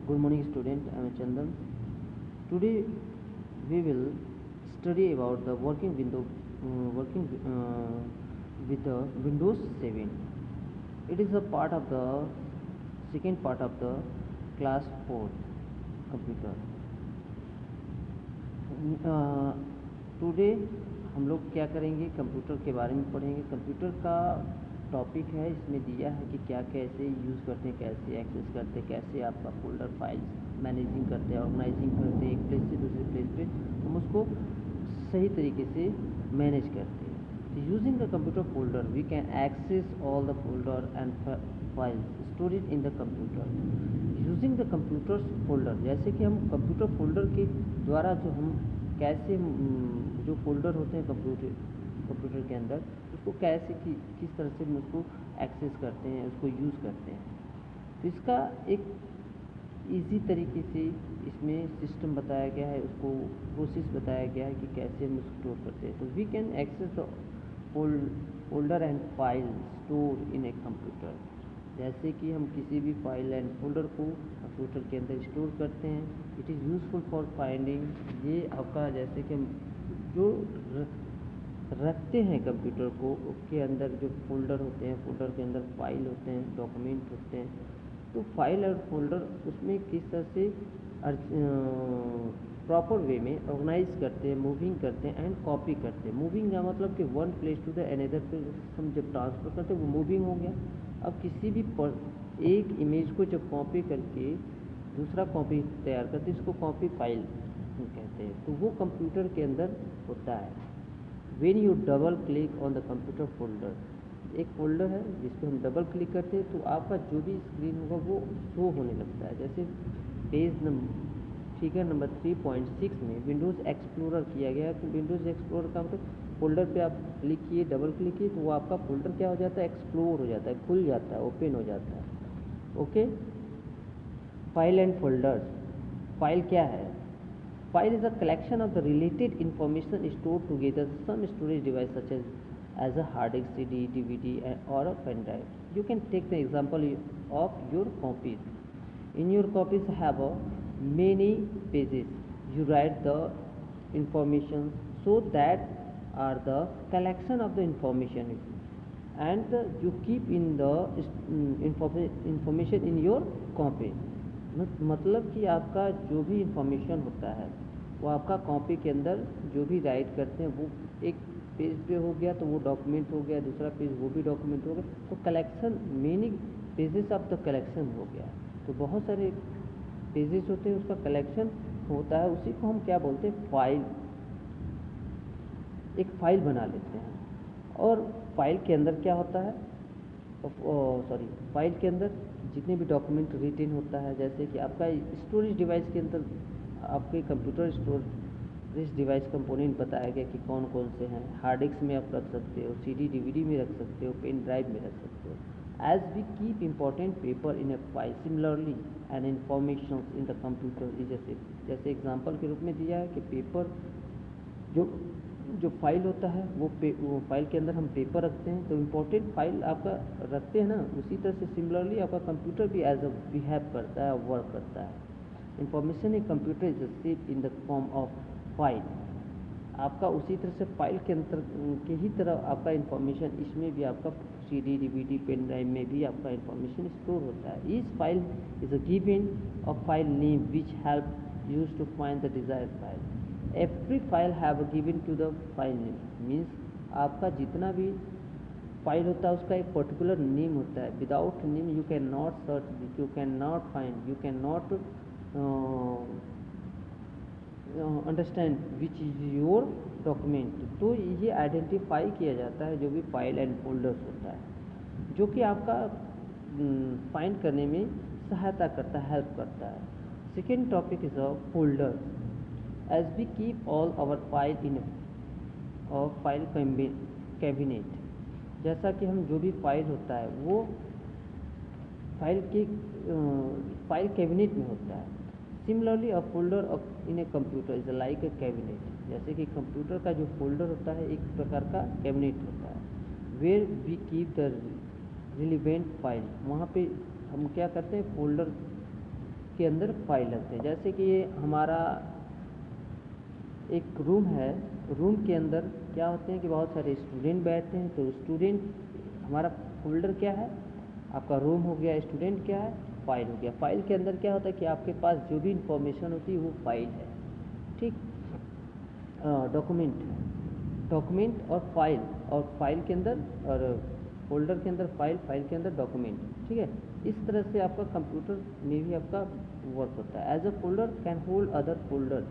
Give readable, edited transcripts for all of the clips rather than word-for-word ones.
Good morning, student. I am Chandan. Today we will study about the working with the Windows 7. It is a part of the second part of the class 4 computer. Today हम लोग क्या करेंगे, computer के बारे में पढ़ेंगे। Computer का topic है, इसमें दिया है कि क्या कैसे यूज़ करते हैं, कैसे एक्सेस करते हैं, कैसे आपका फोल्डर फाइल्स मैनेजिंग करते हैं, ऑर्गेनाइजिंग करते हैं, एक प्लेस से दूसरे प्लेस पे हम उसको सही तरीके से मैनेज करते हैं। Using the computer folder we can access all the folder and files storage in the computer. Using the computer folder, जैसे कि हम कंप्यूटर फोल्डर के द्वारा जो हम कैसे जो फोल्डर होते हैं कंप्यूटर के अंदर उसको कैसे किस तरह से हम उसको एक्सेस करते हैं, उसको यूज़ करते हैं। तो इसका एक इजी तरीके से इसमें सिस्टम बताया गया है, उसको प्रोसेस बताया गया है कि कैसे हम उसको स्टोर करते हैं। तो we can access the folder and file store in a computer. जैसे कि हम किसी भी फाइल एंड फोल्डर को कंप्यूटर के अंदर स्टोर करते हैं। It is useful for finding, ये आपका जैसे कि हम जो रखते हैं कंप्यूटर को उसके अंदर जो फोल्डर होते हैं, फोल्डर के अंदर फाइल होते हैं, डॉक्यूमेंट होते हैं, तो फाइल और फोल्डर उसमें किस तरह से प्रॉपर वे में ऑर्गेनाइज करते हैं, मूविंग करते हैं एंड कॉपी करते हैं। मूविंग का मतलब कि one place to the another पे हम जब ट्रांसफ़र करते हैं वो मूविंग हो गया। अब किसी भी एक इमेज को जब कॉपी करके दूसरा कॉपी तैयार करते हैं, इसको कॉपी फाइल कहते हैं। तो वो कंप्यूटर के अंदर होता है। When U double click on the computer folder, एक फोल्डर है जिस पर हम डबल क्लिक करते हैं तो आपका जो भी स्क्रीन होगा वो शो होने लगता है। जैसे पेज फिगर नंबर 3.6 में विंडोज़ एक्सप्लोरर किया गया है। तो विंडोज़ एक्सप्लोरर का मतलब फोल्डर पे आप क्लिक किए, डबल क्लिक किए तो वो आपका फोल्डर क्या हो जाता है, एक्सप्लोर हो जाता है, खुल जाता है, ओपन हो जाता है। Okay. File and folders. File क्या है? File is a collection of the related information stored together some storage device such as a hard disk, CD, DVD or a pen drive. You can take the example of your copies. In your copies have many pages. You write the information, so that are the collection of the information, and you keep in the information in your copy. मतलब कि आपका जो भी information होता है वो आपका copy के अंदर जो भी राइट करते हैं वो एक पेज पे हो गया तो वो डॉक्यूमेंट हो गया, दूसरा पेज वो भी डॉक्यूमेंट हो गया, तो collection many pages of the collection हो गया। तो बहुत सारे पेजेस होते हैं, उसका कलेक्शन होता है, उसी को हम क्या बोलते हैं, फाइल। एक फाइल बना लेते हैं। और फाइल के अंदर क्या होता है, फाइल के अंदर जितने भी डॉक्यूमेंट रिटेन होता है, जैसे कि आपका स्टोरेज डिवाइस के अंदर आपके कंप्यूटर स्टोरेज डिवाइस कंपोनेंट बताया गया कि कौन कौन से हैं। हार्ड डिस्क में आप रख सकते हो, CD DVD में रख सकते हो, पेन ड्राइव में रख सकते हो। As we keep important paper in a file, similarly and information in the computer is जैसे एग्जाम्पल के रूप में दिया है कि पेपर जो फाइल होता है वो फाइल के अंदर हम पेपर रखते हैं, तो इम्पोर्टेंट फाइल आपका रखते हैं ना, उसी तरह से सिमिलरली आपका कंप्यूटर भी एज अ बिहेव करता है, वर्क करता है। Information in computer is save in the form of file. आपका उसी तरह से फाइल के अंदर के ही तरह आपका इंफॉर्मेशन इसमें भी आपका CD DVD पेन ड्राइव में भी आपका इंफॉर्मेशन स्टोर होता है। Each file is a given of file name which help use to find the desired file. Every file have given to the file name, means आपका जितना भी file होता है उसका एक पर्टिकुलर नेम होता है। Without name you can not search, you can not find, you can not understand which is your document. तो ये आइडेंटिफाई किया जाता है जो भी फाइल एंड फोल्डर्स होता है, जो कि आपका फाइंड करने में सहायता करता है, हेल्प करता है। Second topic is a folder. As we keep all our file in file cabinet, जैसा कि हम जो भी फाइल होता है वो फाइल कैबिनेट में होता है। Similarly a folder in a computer is like a cabinet, जैसे कि कंप्यूटर का जो फोल्डर होता है एक प्रकार का कैबिनेट होता है। Where we keep the relevant file, वहाँ पे हम क्या करते हैं, फोल्डर के अंदर फाइल रखते हैं। जैसे कि ये हमारा एक रूम है, रूम के अंदर क्या होते हैं कि बहुत सारे स्टूडेंट बैठते हैं, तो स्टूडेंट हमारा फोल्डर क्या है, आपका रूम हो गया, स्टूडेंट क्या है, फाइल हो गया। फाइल के अंदर क्या होता है कि आपके पास जो भी इंफॉर्मेशन होती है वो फाइल है, ठीक। डॉक्यूमेंट और फाइल के अंदर, और फोल्डर के अंदर फाइल के अंदर डॉक्यूमेंट, ठीक है। इस तरह से आपका कंप्यूटर में भी आपका वर्क होता है। As a folder can hold other folder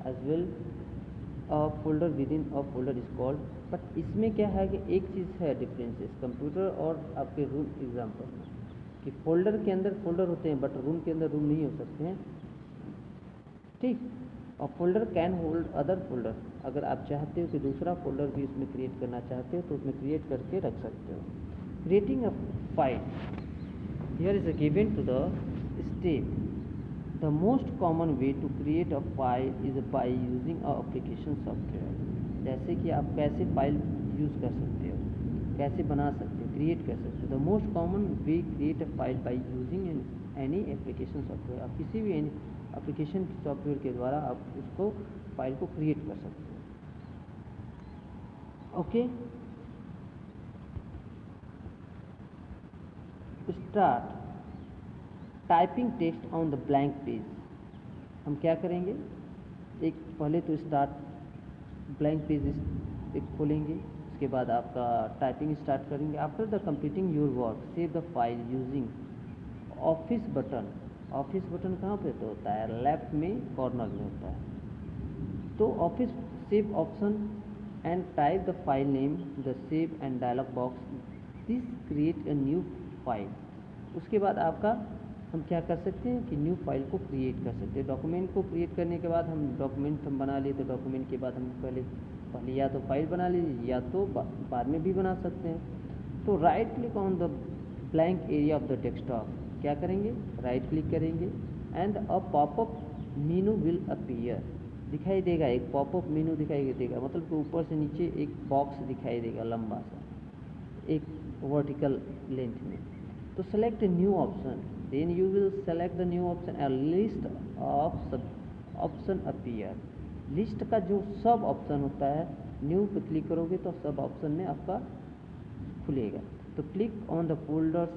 as well, folder within a folder is called. But इसमें क्या है कि एक चीज़ है डिफरेंसेस कंप्यूटर और आपके रूम एग्जाम्पल में, कि फोल्डर के अंदर फोल्डर होते हैं बट रूम के अंदर रूम नहीं हो सकते हैं, ठीक। और folder can hold other folder, अगर आप चाहते हो कि दूसरा फोल्डर भी उसमें क्रिएट करना चाहते हो तो उसमें क्रिएट करके रख सकते हो। Creating a file, here is a given to the step. The most common way to create a file is by using a application software. जैसे कि आप कैसे फाइल यूज़ कर सकते हो, कैसे बना सकते हो, क्रिएट कर सकते हो। The most common way create a file by using any application software. आप किसी भी एप्लीकेशन सॉफ्टवेयर के द्वारा आप उसको फाइल को क्रिएट कर सकते हो। Okay, start typing text on the blank page. हम क्या करेंगे, एक पहले तो स्टार्ट ब्लैंक पेज एक खोलेंगे, उसके बाद आपका टाइपिंग स्टार्ट करेंगे। After the completing your work save the file using office button. Office button कहाँ पे तो होता है, लेफ्ट में कॉर्नर में होता है। तो office save option and type the file name, the save and dialog box this create a new file. उसके बाद आपका हम क्या कर सकते हैं कि न्यू फाइल को क्रिएट कर सकते हैं। डॉक्यूमेंट को क्रिएट करने के बाद हम डॉक्यूमेंट हम बना लिए, तो डॉक्यूमेंट के बाद हम पहले या तो फाइल बना लीजिए या तो बाद में भी बना सकते हैं। तो right click on the blank area of the desktop, क्या करेंगे, राइट क्लिक करेंगे and a popup menu will appear. दिखाई देगा एक पॉपअप मेनू दिखाई देगा, मतलब कि ऊपर से नीचे एक बॉक्स दिखाई देगा लंबा सा, एक वर्टिकल लेंथ में। तो select a new option, then you will select the new option, a list of sub option appear. List का जो सब ऑप्शन होता है, न्यू पे क्लिक करोगे तो सब ऑप्शन में आपका खुलेगा। तो click on the folders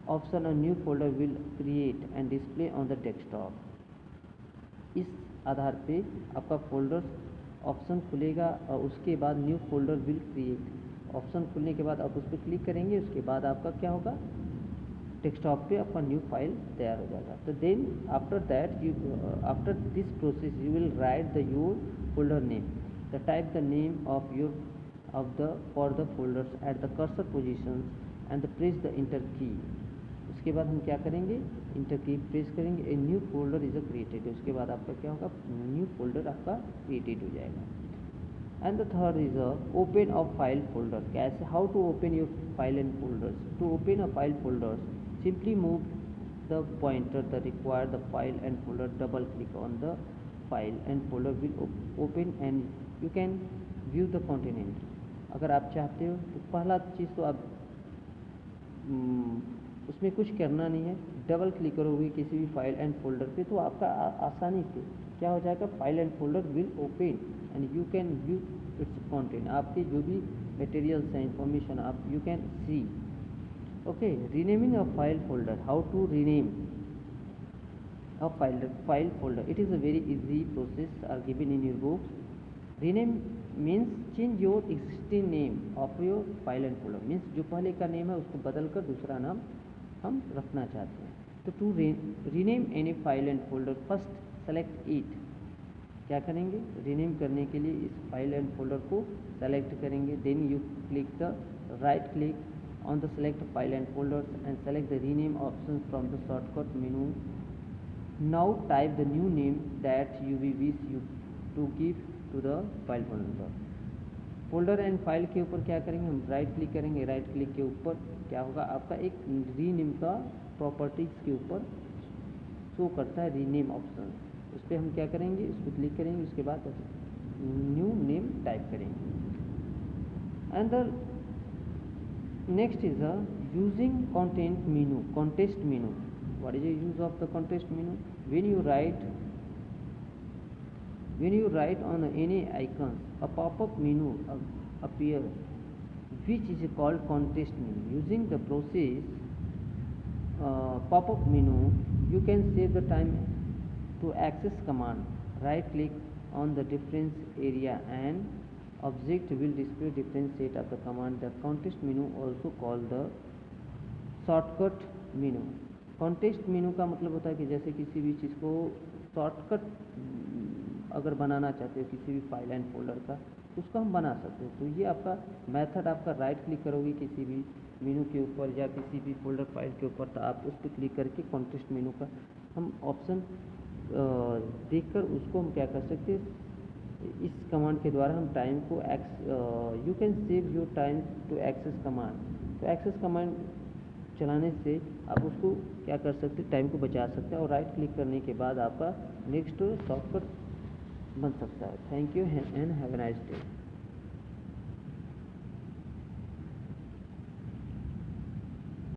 option, a new folder will create and display on the desktop. इस आधार पे आपका फोल्डर्स ऑप्शन खुलेगा और उसके बाद new folder will create option खुलने के बाद आप उस पर क्लिक करेंगे, उसके बाद आपका क्या होगा, डेस्कटॉप पे आपका न्यू फाइल तैयार हो जाएगा। तो then after that you after this process you will write the your folder name, the type the name of your of the for the folders at the cursor position and the press the enter key. उसके बाद हम क्या करेंगे, inter की press करेंगे, a new folder is a created. उसके बाद आपका क्या होगा, न्यू फोल्डर आपका क्रिएटेड हो जाएगा। And the third is a open a file folder. कैसे, how to open your file and folders. To open a file folders simply move the pointer the require the file and folder, double click on the file and folder will open and you can view the content। अगर आप चाहते हो तो पहला चीज़ तो आप उसमें कुछ करना नहीं है, डबल क्लिक करोगे किसी भी फाइल एंड फोल्डर पे तो आपका आसानी से क्या हो जाएगा, file and folder will open and you can view it's content. आपके जो भी मटेरियल्स हैं, इंफॉर्मेशन आप you can see. Okay, renaming a file folder. How to rename a file folder? It is a very easy process are given in your book. Rename means change your existing name of your file and folder. Means जो पहले का name है उसको बदल कर दूसरा नाम हम रखना चाहते हैं। तो to rename any file and folder, first select it। क्या करेंगे, रीनेम करने के लिए इस फाइल एंड फोल्डर को सेलेक्ट करेंगे। Then you click the right click on the select file and folders and select the rename option from the shortcut menu. Now type the new name that you wish you to give to the file folder। Folder and file के ऊपर क्या करेंगे, हम right click करेंगे, right click के ऊपर क्या होगा, आपका एक रीनेम का प्रॉपर्टीज के ऊपर शो करता है रीनेम ऑप्शन। उस पर हम क्या करेंगे, उस पर क्लिक करेंगे, उसके बाद न्यू नेम टाइप करेंगे। And the next is a using content menu, contest menu. What is the use of the context menu? When you write on any icon, a pop-up menu appears, which is called context menu. Using the process pop-up menu, you can save the time to access command. Right click on the difference area and object will display different set of the command. The context menu also called the shortcut menu. Context menu का मतलब होता है कि जैसे किसी भी चीज़ को shortcut अगर बनाना चाहते हो किसी भी फाइल एंड फोल्डर का, उसको हम बना सकते हो. तो ये आपका मेथड, आपका राइट क्लिक करोगे किसी भी मेनू के ऊपर या किसी भी फोल्डर फाइल के ऊपर, तो आप उस पर क्लिक करके कॉन्टेक्स्ट मेनू का हम ऑप्शन देखकर उसको हम क्या कर सकते हैं, इस कमांड के द्वारा हम टाइम को you can save your time to access command. तो एक्सेस कमांड चलाने से आप उसको क्या कर सकते हैं, टाइम को बचा सकते हैं और राइट क्लिक करने के बाद आपका नेक्स्ट शॉर्टकट बन सकता है. Thank you and have a nice day.